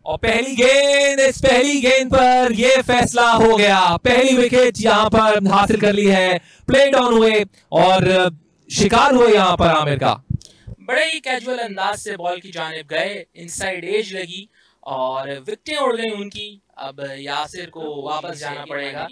और इस पहली गेंद पर यह फैसला हो गया। पहली विकेट यहां पर हासिल कर ली है, प्ले डाउन हुए और शिकार हुए यहां पर आमिर का। बड़े ही कैजुअल अंदाज से बॉल की जानिब गए, इनसाइड एज लगी और विकेटें उड़ गई उनकी। अब यासिर को वापस जाना पड़ेगा।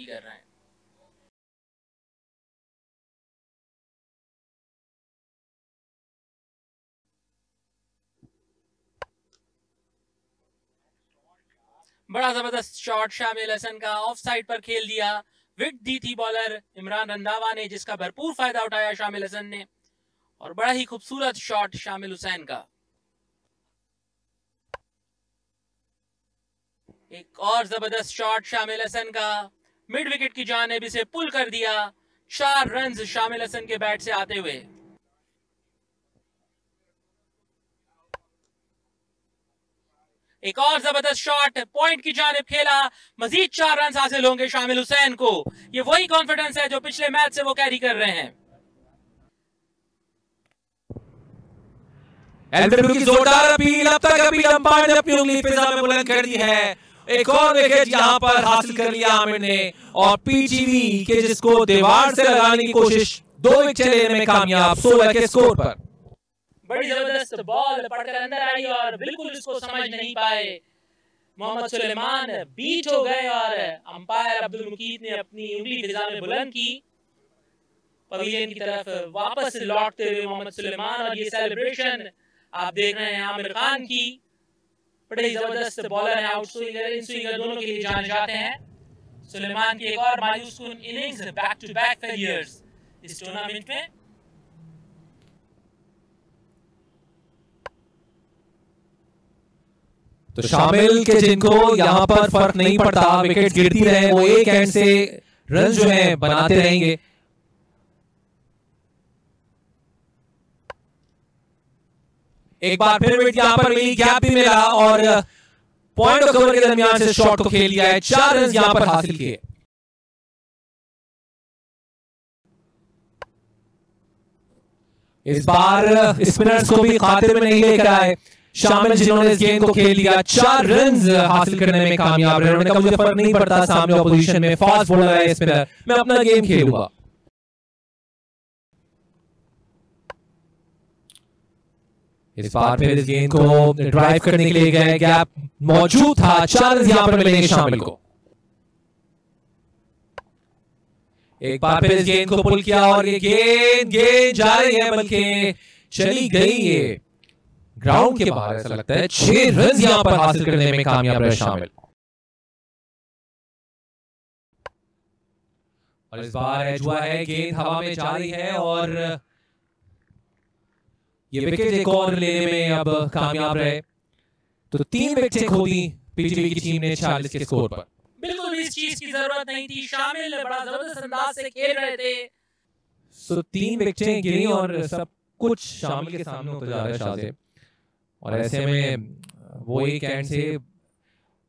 बड़ा जबरदस्त शॉट शामिल हसन का, ऑफ साइड पर खेल दिया। विकेट दी थी बॉलर इमरान रंधावा ने, जिसका भरपूर फायदा उठाया शामिल हसन ने। और बड़ा ही खूबसूरत शॉट शामिल हुसैन का। एक और जबरदस्त शॉट शामिल हसन का, मिड विकेट की जानिब इसे पुल कर दिया। 4 रन्स शामिल हसन के बैट से आते हुए। एक और जबरदस्त शॉट पॉइंट की जानिब खेला, मजीद 4 रन हासिल होंगे शामिल हुसैन को। ये वही कॉन्फिडेंस है जो पिछले मैच से वो कैरी कर रहे हैं। एलबीडब्ल्यू की जोरदार अपील, अब तक अपील अंपायर ने अपनी उंगली फिजा में बुलंद कर दी है। एक और विकेट यहां पर हासिल कर लिया आमिर ने और पीटीवी के जिसको दीवार से लगाने की कोशिश 2 विकेट लेने में कामयाब 16 के स्कोर पर। बड़ी जबरदस्त बॉल पड़कर अंदर आई और बिल्कुल इसको समझ नहीं पाए मोहम्मद सुलेमान, बीट हो गए और अंपायर अब्दुल मुकीत ने अपनी उंगली फिजा में बुलंद की। पवेलियन की तरफ वापस लौटते हुए मोहम्मद सुलेमान, और ये सेलिब्रेशन आप देख रहे हैं आमिर खान की। बड़े जबरदस्त बॉलर हैं, आउट स्विंगर इन स्विंगर दोनों के लिए जाने जाते हैं। सुलेमान की एक और मायूस कुन innings, back to back failures इस टूर्नामेंट में। तो शामिल के जिनको यहां पर फर्क नहीं पड़ता, विकेट गिरती रहे, वो एक एंड से रन जो है बनाते रहेंगे। एक बार फिर विकेट यहां पर मिली, गैप भी मिला और पॉइंट और कवर के दरमियान से शॉट को खेल लिया है। 4 रन यहां पर हासिल किए। इस बार स्पिनर्स को भी खातिर में नहीं लेकर आए शामिल, जिन्होंने इस गेंद को खेल लिया। 4 रन हासिल करने में कामयाब रहे। उन्होंने कहा मुझे फर्क नहीं पड़ता सामने ऑपोजिशन में फास्ट बॉलर है स्पिनर, मैं अपना गेम खेलूंगा। इस बार फिर इस गेंद को ड्राइव करने के लिए गए, गैप मौजूद था। 4 रन यहां पर मिलेंगे शामिल को। एक बार फिर इस गेंद को पुल किया और ये गेंद जा रही है, बल्कि चली गई ये ग्राउंड के बाहर। ऐसा लगता है 6 रन यहां पर हासिल करने में कामयाब रहे शामिल। और इस बार एज हुआ है, गेंद हवा में जा रही है और ये विकेट एक और लेने में अब कामयाब रहे। तो 3 विकेटें खो दी पीटीवी की टीम ने 40 के स्कोर पर। बिल्कुल भी इस चीज की जरूरत नहीं थी, शामिल बड़ा जबरदस्त अंदाज से खेल रहे थे। सो 3 विकेटें गिरी और सब कुछ शामिल के सामने होता जा रहा है शाहजेब। और ऐसे में वो एक एंड से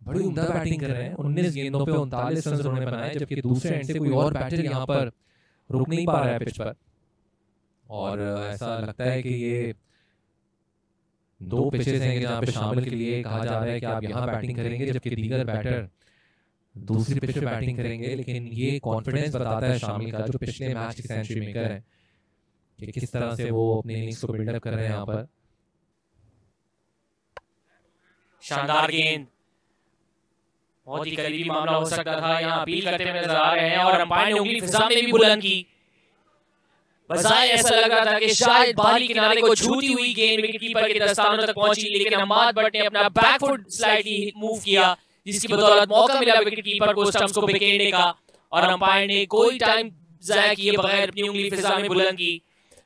बड़ी उम्दा बैटिंग कर रहे हैं। 19 गेंदों पे 39 रन उन्होंने बनाए, जबकि दूसरे एंड से कोई और बैटर यहां पर रुक नहीं पा रहा है पिच पर। और ऐसा लगता है कि ये 2 पिचेस हैं जहां पे शामिल के लिए कहा जा रहा है कि आप यहां बैटिंग करेंगे, जबकि दीगर बैटर दूसरी पिच पे बैटिंग करेंगे। लेकिन ये कॉन्फिडेंस बताता है शामिल का, जो पिछले मैच के सेंचुरी मेकर है, कि किस तरह से वो अपने इनिंग्स को बिल्डअप कर रहे हैं यहां पर। शानदार गेंद, बहुत ही करीबी मामला हो सकता था, यहाँ अपील करते हुए नजर आ रहे हैं और अंपायर ने उंगली फिजा में भी बुलंद की। बजाय ऐसा लग रहा था कि शायद बाहरी किनारे को छूती हुई गेंद विकेटकीपर के दस्तानों तक पहुंची, लेकिन अहमद भट्ट ने अपना बैकफुट स्लाइडली मूव किया, जिसकी बदौलत मौका मिला विकेटकीपर को स्टंप्स को बिखेरने का। और अंपायर ने कोई टाइम जाया किए बगैर अपनी उंगली फिजा में बुलंद की।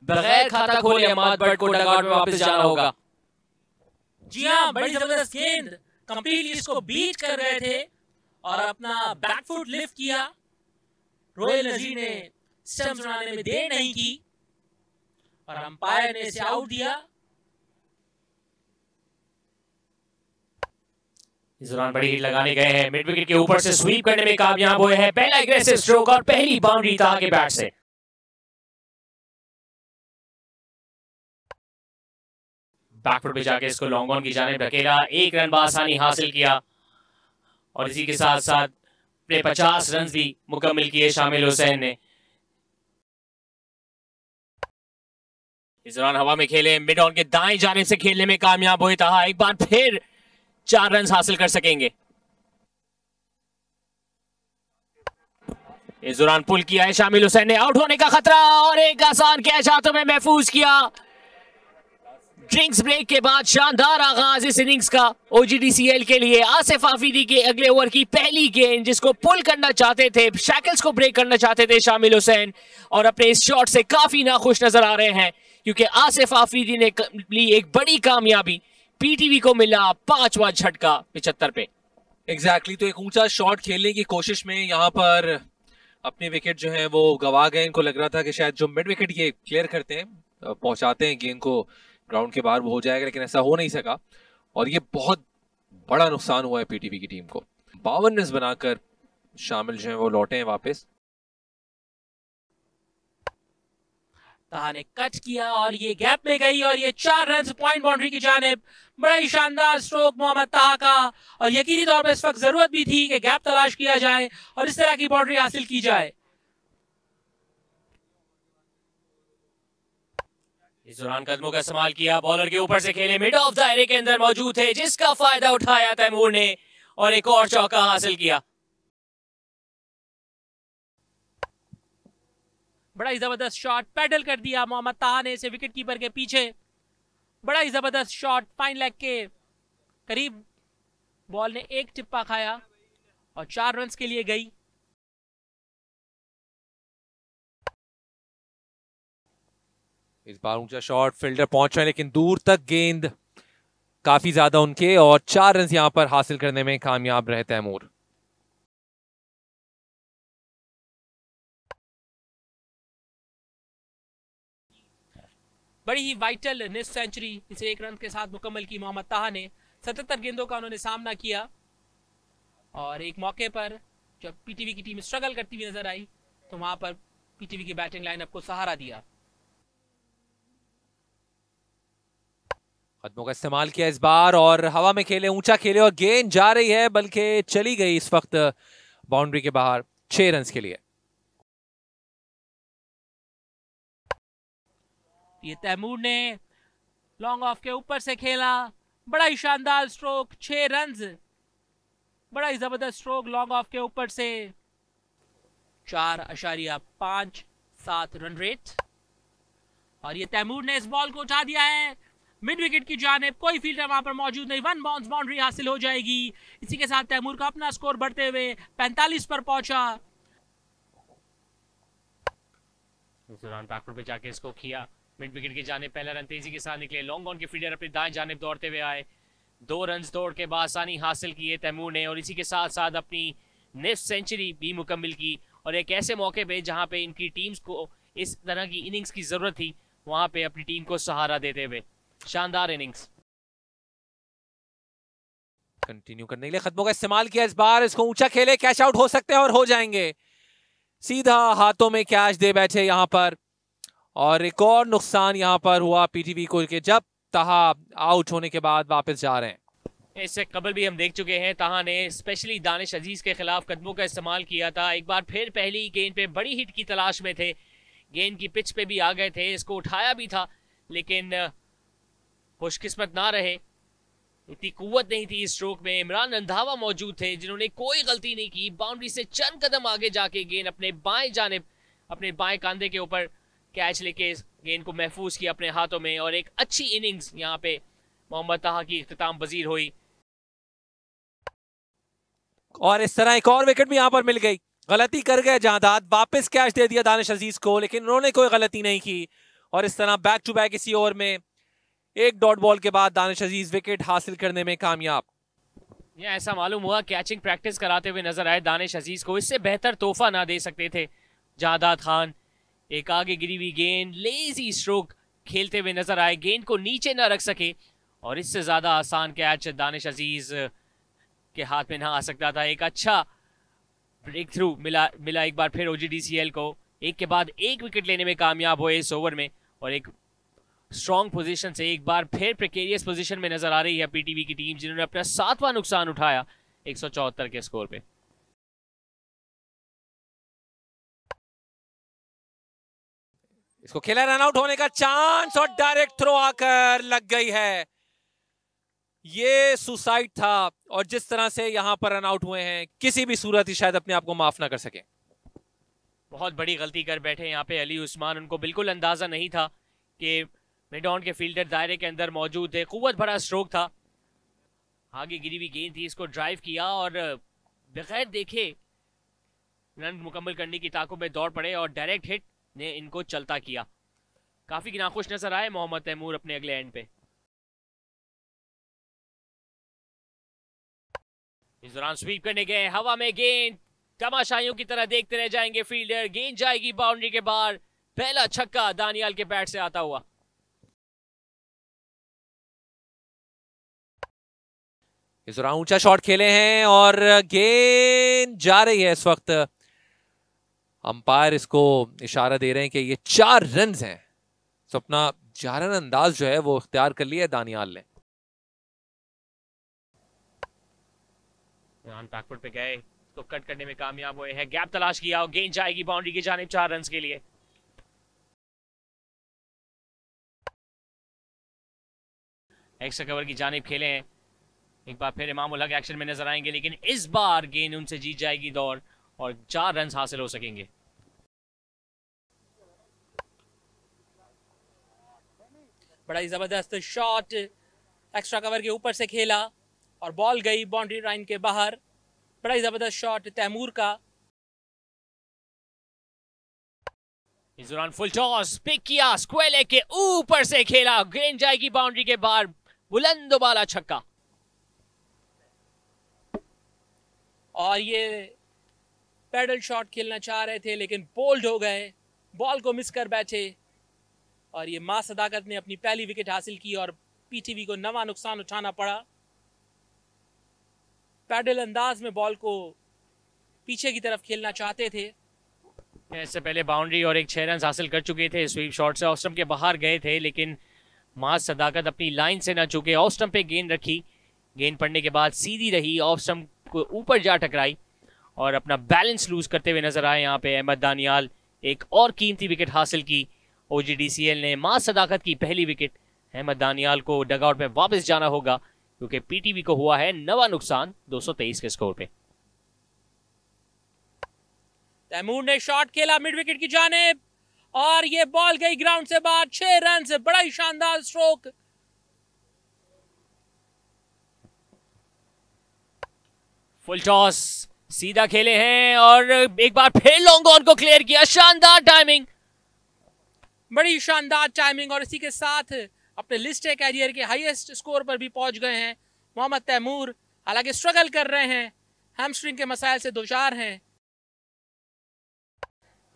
बगैर खाता खोले अहमद भट्ट को डगआउट में वापस जाना होगा। जी हाँ, बड़ी जबरदस्त गेंद, कंप्लीटली इसको बीट कर रहे थे और अपना बैकफुट लिफ्ट किया। रोहिल नजीर ने स्टंप्स बनाने में देर नहीं की और अंपायर ने इसे आउट दिया। इस दौरान बड़ी हिट लगाने गए हैं, मिड विकेट के ऊपर से स्वीप करने में कामयाब हुए हैं। पहला एग्रेसिव स्ट्रोक और पहली बाउंड्री था आगे बैट से। बैकफुट पे जाके इसको लॉन्ग ऑन की जानिब धकेला, 1 रन बआसानी हासिल किया और इसी के साथ साथ अपने 50 रन भी मुकम्मल किए शामिल हुसैन ने। इस दौरान हवा में खेले, मिड ऑन के दाएं जानिब से खेलने में कामयाब हुए ताहा एक बार फिर 4 रन हासिल कर सकेंगे। इस दौरान पुल किया है शामिल हुसैन ने, आउट होने का खतरा और एक आसान कैच हाथों में महफूज किया। ड्रिंक्स ब्रेक के बाद शानदार आगाज इस इनिंग्स का ओजीडीसीएल के लिए। आसिफ आफरीदी के अगले ओवर की पहली गेंद जिसको पुल करना चाहते थे, शैकल्स को ब्रेक करना चाहते थे शामिल हुसैन, और अपने इस शॉट से काफी नाखुश नजर आ रहे हैं क्योंकि आसिफ आफरीदी ने ली एक बड़ी कामयाबी। पीटीवी को मिला 5वां झटका 75 पे। एग्जैक्टली तो एक ऊंचा शॉट खेलने की कोशिश में यहाँ पर अपने विकेट जो है वो गवा गए। इनको लग रहा था कि शायद जो मिड विकेट ये क्लियर करते हैं, पहुंचाते हैं गेंद को ग्राउंड के बाहर, वो हो जाएगा, लेकिन ऐसा हो नहीं सका और ये बहुत बड़ा नुकसान हुआ है पीटीवी की टीम को। 52 रन बनाकर शामिल जो है वो लौटे हैं वापस। ताहा ने कट किया और ये गैप में गई और ये 4 रन पॉइंट बाउंड्री की जानिब। बड़ा ही शानदार स्ट्रोक मोहम्मद ताहा का, और यकीनी तौर पर इस वक्त जरूरत भी थी कि गैप तलाश किया जाए और इस तरह की बाउंड्री हासिल की जाए। इस दौरान कदमों का इस्तेमाल किया, बॉलर के ऊपर से खेले, मिड ऑफ दायरे के अंदर मौजूद थे जिसका फायदा उठाया तैमूर ने और एक और चौका हासिल किया। बड़ा ही जबरदस्त शॉट पैडल कर दिया मोहम्मद ताहा ने इसे विकेट कीपर के पीछे। बड़ा ही जबरदस्त शॉट, फाइन लेग के करीब बॉल ने एक टिप्पा खाया और 4 रन के लिए गई। इस बार ऊंचा शॉट, फील्डर पहुंच रहे हैं लेकिन दूर तक गेंद काफी ज्यादा उनके, और 4 रन यहां पर हासिल करने में कामयाब रहे तैमूर। बड़ी ही वाइटल निस्फ सेंचुरी इसे 1 रन के साथ मुकम्मल की मोहम्मद ताहा ने। 77 गेंदों का उन्होंने सामना किया और एक मौके पर जब पीटीवी की टीम स्ट्रगल करती हुई नजर आई तो वहां पर पीटीवी की बैटिंग लाइनअप को सहारा दिया। कदमों का इस्तेमाल किया इस बार और हवा में खेले, ऊंचा खेले और गेंद जा रही है बल्कि चली गई इस वक्त बाउंड्री के बाहर 6 रन के लिए। ये तैमूर ने लॉन्ग ऑफ के ऊपर से खेला, बड़ा ही शानदार स्ट्रोक, 6 रन, बड़ा ही जबरदस्त स्ट्रोक लॉन्ग ऑफ के ऊपर से। 4.57 रन रेट और ये तैमूर ने इस बॉल को उठा दिया है मिड विकेट की जानिब। कोई फील्डर वहां पर मौजूद नहीं, 1 बाउंस बाउंड्री हासिल हो जाएगी। इसी के साथ तैमूर का अपना स्कोर बढ़ते हुए 45 पर पहुंचा। इस दौरान बैकफुट पे जाके इसको किया, मिड विकेट की जानिब पहला रन तेजी के साथ निकले, लॉन्ग ऑन के फील्डर अपनी दाएं जानिब दौड़ते हुए आए, 2 रन दौड़ के बासानी हासिल किए तैमूर ने और इसी के साथ साथ अपनी नेक्स्ट सेंचुरी भी मुकम्मल की। और एक ऐसे मौके पे जहां पे इनकी टीम्स को इस तरह की इनिंग्स की जरूरत थी, वहां पे अपनी टीम को सहारा देते हुए शानदार इनिंग्स कंटिन्यू करने के लिए कदमों का इस्तेमाल किया इस बार। इसको ऊंचा खेले, कैच आउट हो सकते हैं और हो जाएंगे। सीधा हाथों में कैच दे बैठे यहां पर और एक और नुकसान यहां पर हुआ पीटीवी को कि जब ताहा आउट होने के बाद वापस जा रहे हैं। इससे कबल भी हम देख चुके हैं ताहा ने स्पेशली दानिश अजीज के खिलाफ कदमों का इस्तेमाल किया था। एक बार फिर पहली गेंद पे बड़ी हिट की तलाश में थे, गेंद की पिच पे भी आ गए थे, इसको उठाया भी था लेकिन खुशकिस्मत ना रहे, इतनी कुव्वत नहीं थी इस स्ट्रोक में। इमरान रंधावा मौजूद थे जिन्होंने कोई गलती नहीं की, बाउंड्री से चंद कदम आगे जाके गेंद अपने बाएं जानिब अपने बाएं कंधे के ऊपर कैच लेके गेंद को महफूज किया अपने हाथों में और एक अच्छी इनिंग्स यहाँ पे मोहम्मद ताहा की इख्तिताम पजीर हुई। और इस तरह एक और विकेट भी यहां पर मिल गई। गलती कर गए जहादाद, वापस कैच दे दिया दानिश अजीज को, लेकिन उन्होंने कोई गलती नहीं की और इस तरह बैक टू बैक इसी ओवर में एक डॉट बॉल के बाद दानिश अजीज विकेट हासिल करने में कामयाब। यह ऐसा मालूम हुआ कैचिंग प्रैक्टिस कराते हुए नजर आए दानिश अजीज को, इससे बेहतर तोहफा ना दे सकते थे जहादाद खान। एक आगे गिरी हुई गेंद, लेजी स्ट्रोक खेलते हुए नजर आए, गेंद को नीचे ना रख सके और इससे ज्यादा आसान कैच दानिश अजीज के हाथ में ना आ सकता था। एक अच्छा ब्रेक थ्रू मिला एक बार फिर ओजीडीसीएल को, एक के बाद एक विकेट लेने में कामयाब हुए इस ओवर में और एक स्ट्रॉन्ग पोजीशन से एक बार फिर प्रिकेरियस पोजीशन में नजर आ रही है पीटीवी की टीम, जिन्होंने अपना 7वां नुकसान उठाया 174 के स्कोर पे। इसको खेला, रन आउट होने का चांस और डायरेक्ट थ्रो आकर लग गई है। ये सुसाइड था और जिस तरह से यहां पर रन आउट हुए हैं, किसी भी सूरत ही शायद अपने आप को माफ ना कर सके। बहुत बड़ी गलती कर बैठे यहाँ पे अली उस्मान। उनको बिल्कुल अंदाजा नहीं था कि मिड ऑन के फील्डर दायरे के अंदर मौजूद थे। कुव्वत भरा स्ट्रोक था, आगे गिरी हुई गेंद थी, इसको ड्राइव किया और बगैर देखे रन मुकम्मल करने की ताक़ुब में दौड़ पड़े और डायरेक्ट हिट ने इनको चलता किया। काफी नाखुश नजर आए मोहम्मद तैमूर अपने अगले एंड पे। इस दौरान स्वीप करने गए, हवा में गेंद, तमाशाइयों की तरह देखते रह जाएंगे फील्डर। गेंद जाएगी बाउंड्री के बाहर। पहला छक्का दानियाल के बैट से आता हुआ। इस दौरान ऊंचा शॉट खेले हैं और गेंद जा रही है। इस वक्त अंपायर इसको इशारा दे रहे हैं कि ये 4 रन हैं। तो अपना जारन अंदाज जो है वो इख्तियार कर लिया है दानियाल ने। बैकफुट पे गए, तो कट करने में कामयाब हुए हैं। गैप तलाश किया और गेंद जाएगी बाउंड्री की जानिब 4 रन के लिए। एक्स्ट्रा कवर की जानिब खेले हैं। एक बार फिर इमाम उल हक एक्शन में नजर आएंगे, लेकिन इस बार गेंद उनसे जीत जाएगी दौड़ और 4 रन हासिल हो सकेंगे। बड़ा ही जबरदस्त शॉट एक्स्ट्रा कवर के ऊपर से खेला और बॉल गई बाउंड्री लाइन के बाहर। बड़ा ही जबरदस्त शॉट तैमूर का। इस दौरान फुल टॉस पिक किया, स्क्वायर लेग के ऊपर से खेला, गेंद जाएगी बाउंड्री के बाहर। बुलंद वाला छक्का। और ये पैडल शॉट खेलना चाह रहे थे लेकिन बोल्ड हो गए, बॉल को मिस कर बैठे और ये मां सदाकत ने अपनी पहली विकेट हासिल की और पीटीवी को नवा नुकसान उठाना पड़ा। पैडल अंदाज में बॉल को पीछे की तरफ खेलना चाहते थे। इससे पहले बाउंड्री और एक 6 रन हासिल कर चुके थे स्वीप शॉट से। ऑफ स्टंप के बाहर गए थे, लेकिन मां सदाकत अपनी लाइन से ना चुके। ऑफ स्टंप पे गेंद रखी, गेंद पड़ने के बाद सीधी रही, ऑफ स्टंप को ऊपर जा टकराई और अपना बैलेंस लूज करते हुए नजर आए यहाँ पे अहमद दानियाल। एक और कीमती विकेट हासिल की OGDCL ने। मां सदाकत की पहली विकेट। अहमद दानियाल को डगआउट में वापस जाना होगा क्योंकि पीटीवी को हुआ है नवा नुकसान 223 के स्कोर पे। तैमूर ने शॉट खेला मिड विकेट की जानिब और ये बॉल गई ग्राउंड से बाहर। 6 रन से बड़ा ही शानदार स्ट्रोक। फुल टॉस सीधा खेले हैं और एक बार फिर लॉन्ग ऑन को क्लियर किया। शानदार टाइमिंग, बड़ी शानदार टाइमिंग और इसी के साथ अपने लिस्ट ए कैरियर के हाईएस्ट स्कोर पर भी पहुंच गए हैं मोहम्मद तैमूर। हालांकि स्ट्रगल कर रहे हैं, हैमस्ट्रिंग के मसाइल से दोचार हैं।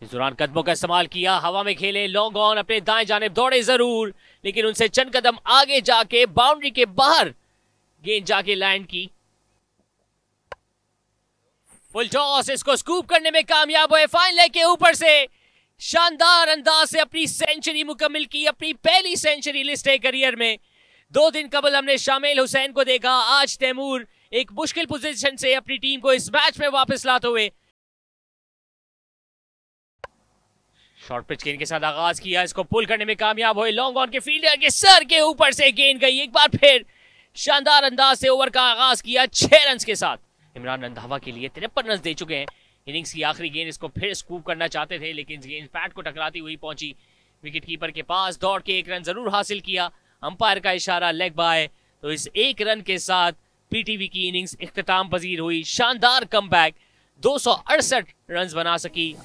इस दौरान कदमों का इस्तेमाल किया, हवा में खेले, लॉन्ग ऑन, अपने दाएं जानिब दौड़े जरूर, लेकिन उनसे चंद कदम आगे जाके बाउंड्री के बाहर गेंद जाके लैंड की। फुल टॉस, इसको स्कूप करने में कामयाब हुए। फाइन लेग के ऊपर से शानदार अंदाज से अपनी सेंचुरी मुकम्मल की, अपनी पहली सेंचुरी लिस्ट ए करियर में। 2 दिन कबल हमने शामिल हुसैन को देखा, आज तैमूर एक मुश्किल पोजीशन से अपनी टीम को इस मैच में वापस लाते हुए। शॉर्ट पिच गेंद के साथ आगाज किया, इसको पुल करने में कामयाब हुए। लॉन्ग ऑन के फील्डर के सर के ऊपर से गेंद गई। एक बार फिर शानदार अंदाज से ओवर का आगाज किया 6 रन के साथ। इमरान रंधावा के लिए 53 रन दे चुके हैं। इनिंग्स की आखिरी गेंद, इसको फिर स्कूप करना चाहते थे लेकिन गेंद पैड को टकराती हुई पहुंची विकेट कीपर के पास। दौड़ के 1 रन जरूर हासिल किया, अंपायर का इशारा लेग बाय। तो इस 1 रन के साथ पीटीवी की इनिंग्स इख्तिताम पजीर हुई। शानदार कमबैक, 268 रन बना सकी।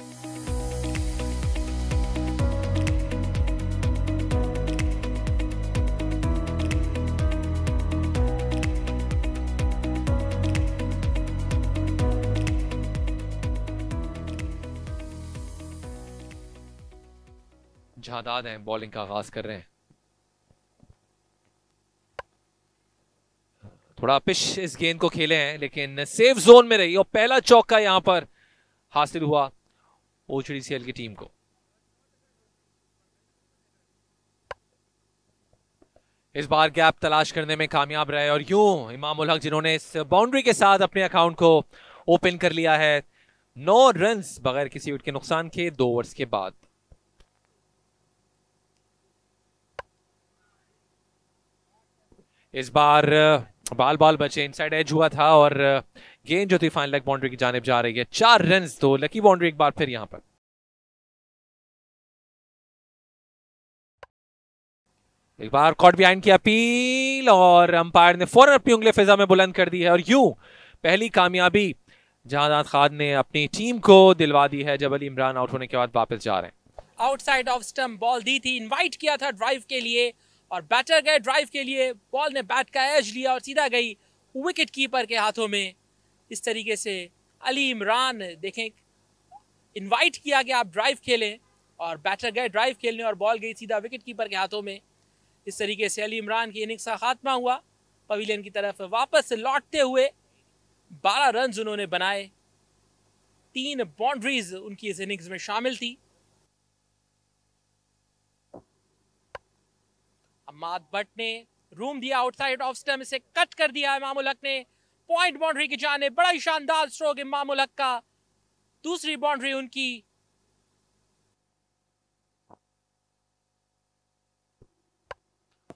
जहादाद हैं, बॉलिंग का आगाज कर रहे हैं। थोड़ा पिच इस गेंद को खेले हैं लेकिन सेफ जोन में रही और पहला चौका यहां पर हासिल हुआ OGDCL की टीम को। इस बार गैप तलाश करने में कामयाब रहे और यूं इमाम उल हक जिन्होंने इस बाउंड्री के साथ अपने अकाउंट को ओपन कर लिया है 9 रन्स बगैर किसी विकेट के नुकसान के 2 ओवर्स के बाद। इस बार बाल बचे, इनसाइड एज हुआ था और गेंद जो थी फाइनल लेग बाउंड्री की जानिब जा रही है। 4 रन्स, तो लकी बाउंड्री एक बार फिर यहां पर। एक बार कॉट बिहाइंड की अपील और अंपायर ने फौरन अपनी उंगली फिजा में बुलंद कर दी है और यूं पहली कामयाबी जहादात खान ने अपनी टीम को दिलवा दी है जब अली इमरान आउट होने के बाद वापस जा रहे हैं। आउटसाइड ऑफ स्टंप बॉल दी थी, इनवाइट किया था ड्राइव के लिए और बैटर गए ड्राइव के लिए, बॉल ने बैट का एज लिया और सीधा गई विकेट कीपर के हाथों में। इस तरीके से अली इमरान देखें, इनवाइट किया गया आप ड्राइव खेलें और बैटर गए ड्राइव खेलने और बॉल गई सीधा विकेट कीपर के हाथों में। इस तरीके से अली इमरान की इनिंग्स का खात्मा हुआ। पवेलियन की तरफ वापस लौटते हुए 12 रन उन्होंने बनाए, 3 बाउंड्रीज उनकी इस इनिंग्स में शामिल थी। अम्माद भट्ट ने रूम दिया आउटसाइड ऑफ स्टंप, इसे कट कर दिया इमाम उल हक ने पॉइंट बाउंड्री की जाने। बड़ा ही शानदार स्ट्रोक इमाम उल हक का, दूसरी बाउंड्री उनकी।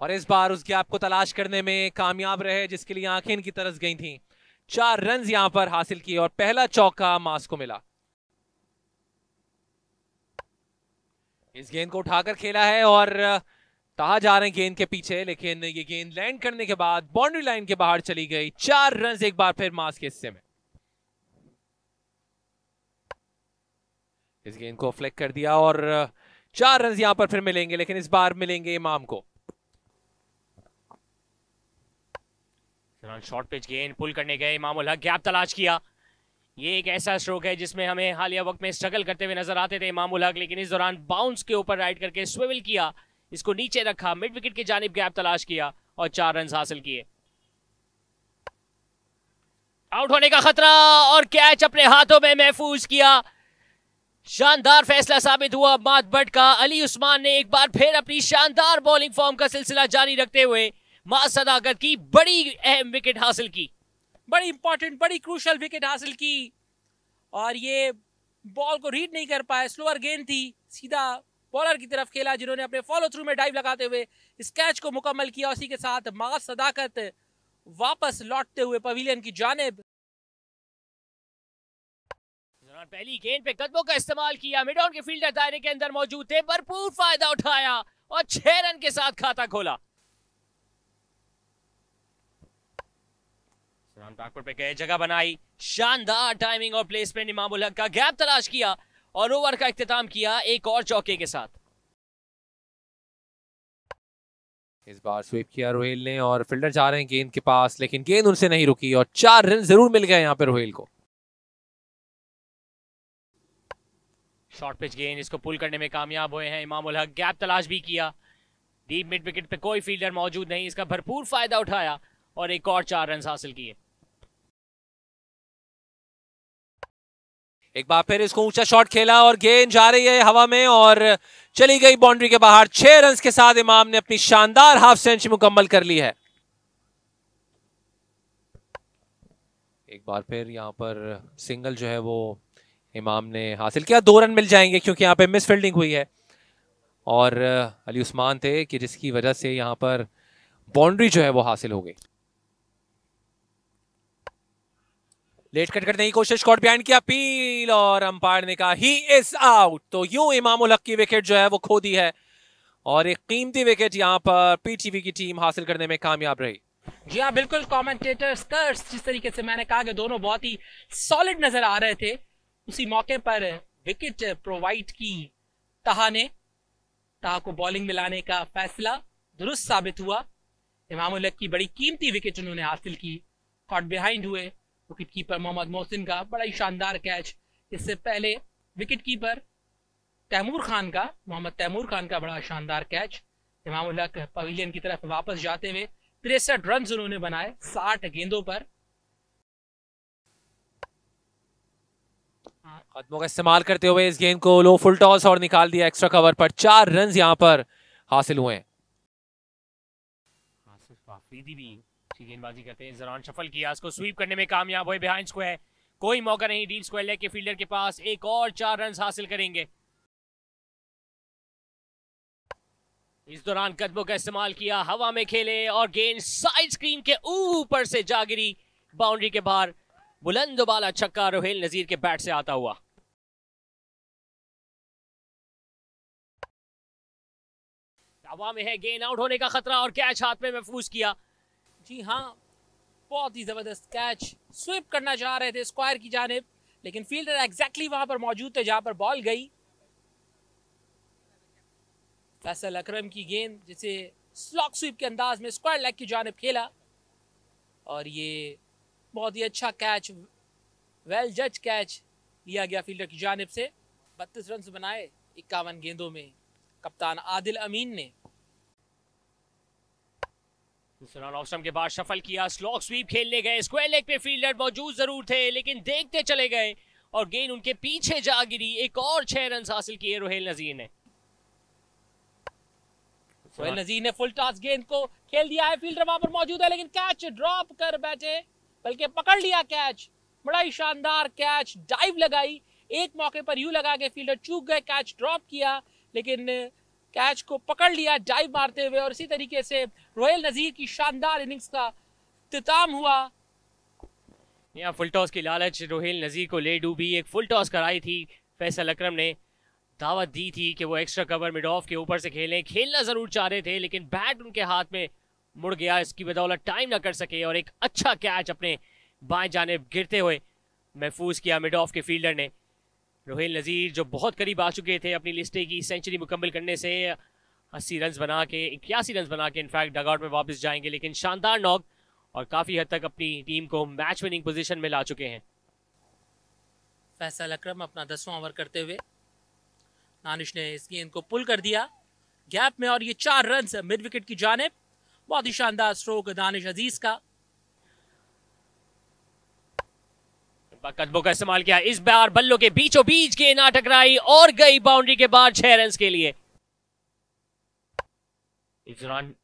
और इस बार उस गैप को तलाश करने में कामयाब रहे जिसके लिए आंखें इनकी तरस गई थीं। 4 रन यहां पर हासिल किए और पहला चौका मास को मिला। इस गेंद को उठाकर खेला है और कहा जा रहे हैं गेंद के पीछे, लेकिन ये गेंद लैंड करने के बाद बाउंड्री लाइन के बाहर चली गई। 4 रन एक बार फिर मास के हिस्से में। इस गेंद को फ्लिक कर दिया और 4 रन यहां पर फिर मिलेंगे, लेकिन इस बार मिलेंगे इमाम को। शॉर्ट पिच गेंद पुल करने गए इमाम उल हक, गैप तलाश किया। ये एक ऐसा स्ट्रोक है जिसमें हमें हालिया वक्त में स्ट्रगल करते हुए नजर आते थे इमाम उल हक, लेकिन इस दौरान बाउंस के ऊपर राइड करके स्विवल किया, इसको नीचे रखा, मिड विकेट की जानिब गैप तलाश किया और 4 रन हासिल किए। आउट होने का खतरा और कैच अपने हाथों में महफूज किया। शानदार फैसला साबित हुआ अम्माद भट्ट का। अली उस्मान ने एक बार फिर अपनी शानदार बॉलिंग फॉर्म का सिलसिला जारी रखते हुए मां सदाकत की बड़ी अहम विकेट हासिल की, बड़ी इंपॉर्टेंट, बड़ी क्रूशल विकेट हासिल की। और ये बॉल को रीड नहीं कर पाए, स्लोअर गेंद थी, सीधा बॉलर की तरफ खेला जिन्होंने अपने फॉलो थ्रू में डाइव लगाते हुए इस कैच को मुकम्मल किया। उसी के साथ मां सदाकत वापस लौटते हुए पवेलियन की जानिब। पहली गेंद पे कदमों का इस्तेमाल किया, मिड ऑन के फील्डर दायरे के अंदर मौजूद थे, भरपूर फायदा उठाया और 6 रन के साथ खाता खोला। बैकवर्ड पे गए, जगह बनाई, शानदार टाइमिंग और प्लेसमेंट इमाम उल हक का, गैप तलाश किया और ओवर का इख्तिताम किया एक और चौके के साथ। इस बार स्वीप किया रोहेल ने और फील्डर जा रहे हैं गेंद के पास, लेकिन गेंद उनसे नहीं रुकी और 4 रन जरूर मिल गए यहां पर रोहेल को। शॉर्ट पिच गेंद, इसको पुल करने में कामयाब हुए हैं इमाम उल हक, गैप तलाश भी किया, डीप मिड विकेट पे कोई फील्डर मौजूद नहीं, इसका भरपूर फायदा उठाया और एक और 4 रन हासिल किए। एक बार फिर इसको ऊंचा शॉट खेला और गेंद जा रही है हवा में और चली गई बाउंड्री के बाहर। 6 रन के साथ इमाम ने अपनी शानदार हाफ सेंचुरी मुकम्मल कर ली है। एक बार फिर यहां पर सिंगल जो है वो इमाम ने हासिल किया। 2 रन मिल जाएंगे क्योंकि यहां पे मिस फील्डिंग हुई है और अली उस्मान थे कि जिसकी वजह से यहां पर बाउंड्री जो है वो हासिल हो गई। लेट कट करने की कोशिश, कॉट बिहाइंड की अपील और अंपायर ने कहा ही इज आउट। तो यूं इमाम उल हक की विकेट जो है वो खो दी है और एक कीमती विकेट यहां पर पीटीवी की टीम हासिल करने में कामयाब रही। जी हाँ बिल्कुल, कमेंटेटर्स जिस तरीके से मैंने कहा कि दोनों बहुत ही सॉलिड नजर आ रहे थे, उसी मौके पर विकेट प्रोवाइड की ताहा ने। ताहा को बॉलिंग में लाने का फैसला दुरुस्त साबित हुआ। इमाम उल हक की बड़ी कीमती विकेट उन्होंने हासिल की। कॉट बिहाइंड हुए विकेट कीपर मोहम्मद मोहसिन का बड़ा ही शानदार कैच। इससे पहले विकेट कीपर मोहम्मद तैमूर खान का बड़ा शानदार कैच। इमाम उल हक पवेलियन की तरफ वापस जाते हुए 63 रन उन्होंने बनाए 60 गेंदों पर। कदमों का इस्तेमाल करते हुए इस गेंद को लो फुल टॉस और निकाल दिया एक्स्ट्रा कवर पर। 4 रन यहां पर हासिल हुए। आफरीदी भी अच्छी गेंदबाजी करते हैं। इस दौरान शफल किया, उसको स्वीप करने में कामयाब हुए बिहाइंड स्क्वायर। कोई मौका नहीं डीप स्क्वायर लेग के फील्डर के पास, एक और 4 रन हासिल करेंगे। इस दौरान कदमों का इस्तेमाल किया, हवा में खेले और गेंद साइड स्क्रीन के ऊपर से जा गिरी बाउंड्री के बाहर। बुलंद बाला छक्का रोहेल नजीर के बैट से आता हुआ। हवा में है, गेंद आउट होने का खतरा और कैच हाथ में महफूज किया। जी हाँ, बहुत ही जबरदस्त कैच। स्विप करना चाह रहे थे स्क्वायर की जानिब, लेकिन फील्डर एग्जैक्टली वहां पर मौजूद थे जहां पर बॉल गई। फैसल अकरम की गेंद जिसे स्लॉक स्वीप के अंदाज में स्क्वायर लेग की जानिब खेला और ये बहुत ही अच्छा कैच, वेल जज कैच लिया गया फील्डर की जानिब से। 32 रन बनाए 51 गेंदों में कप्तान आदिल अमीन ने। ऑप्शन के बाद शफल किया, स्लॉक स्वीप खेलने गए, स्क्वायर लेग पे फील्डर मौजूद जरूर थे लेकिन देखते चले गए और गेंद उनके पीछे जा गिरी। एक और 6 रन हासिल किए रोहेल नजीर ने। रोहेल नजीर ने फुल टॉस गेंद को खेल दिया है, फील्डर वहां पर मौजूद है लेकिन कैच ड्रॉप कर बैठे, बल्कि पकड़ लिया कैच। बड़ा ही शानदार कैच, डाइव लगाई, एक मौके पर यूं लगा के फील्डर चूक गए, कैच ड्रॉप किया लेकिन कैच को पकड़ लिया डाइव मारते हुए और इसी तरीके से रोहेल नजीर की शानदार इनिंग्स का इख्तिताम हुआ। यहाँ फुल टॉस की लालच रोहेल नजीर को ले डूबी। एक फुल टॉस कराई थी, फैसल अकरम ने दावत दी थी कि वो एक्स्ट्रा कवर मिड ऑफ के ऊपर से खेलें। खेलना जरूर चाह रहे थे लेकिन बैट उनके हाथ में मुड़ गया, इसकी बदौलत टाइम ना कर सके और एक अच्छा कैच अपने बाएं जानिब गिरते हुए महफूज किया मिड ऑफ के फील्डर ने। रोहेल नजीर जो बहुत करीब आ चुके थे अपनी लिस्टे की सेंचुरी मुकम्मल करने से, 80 रन बना के 81 रन बना के इनफैक्ट डगआउट में वापस जाएंगे, लेकिन शानदार नॉक और काफ़ी हद तक अपनी टीम को मैच विनिंग पोजीशन में ला चुके हैं। फैसल अकरम अपना 10वां ओवर करते हुए, दानिश ने इस गेंद को पुल कर दिया गैप में और ये 4 रन मिड विकेट की जानिब। बहुत ही शानदार स्ट्रोक दानिश अजीज का। कदमों का इस्तेमाल किया, इस बार बल्लों के बीचों बीच गेंद ना टकराई और गई बाउंड्री के बाद 6 रन के लिए। इस दौरान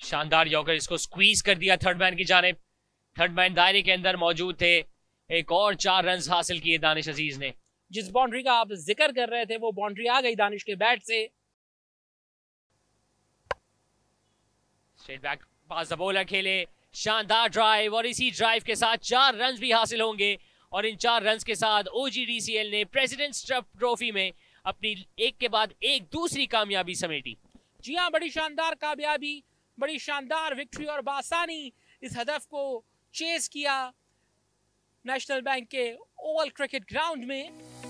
शानदार यॉर्कर, इसको स्क्वीज कर दिया थर्ड मैन की जानिब। थर्ड मैन दायरे के अंदर मौजूद थे, एक और 4 रन हासिल किए दानिश अजीज ने। जिस बाउंड्री का आप जिक्र कर रहे थे वो बाउंड्री आ गई दानिश के बैट से। Straight back pass the bowler खेले, शानदार ड्राइव और इसी ड्राइव के साथ 4 रन भी हासिल होंगे और इन 4 रन के साथ OGDCL ने प्रेसिडेंट्स ट्रॉफी में अपनी एक के बाद एक दूसरी कामयाबी समेटी। जी हाँ, बड़ी शानदार कामयाबी, बड़ी शानदार विक्ट्री और बासानी इस हदफ को चेस किया नेशनल बैंक के ओवल क्रिकेट ग्राउंड में।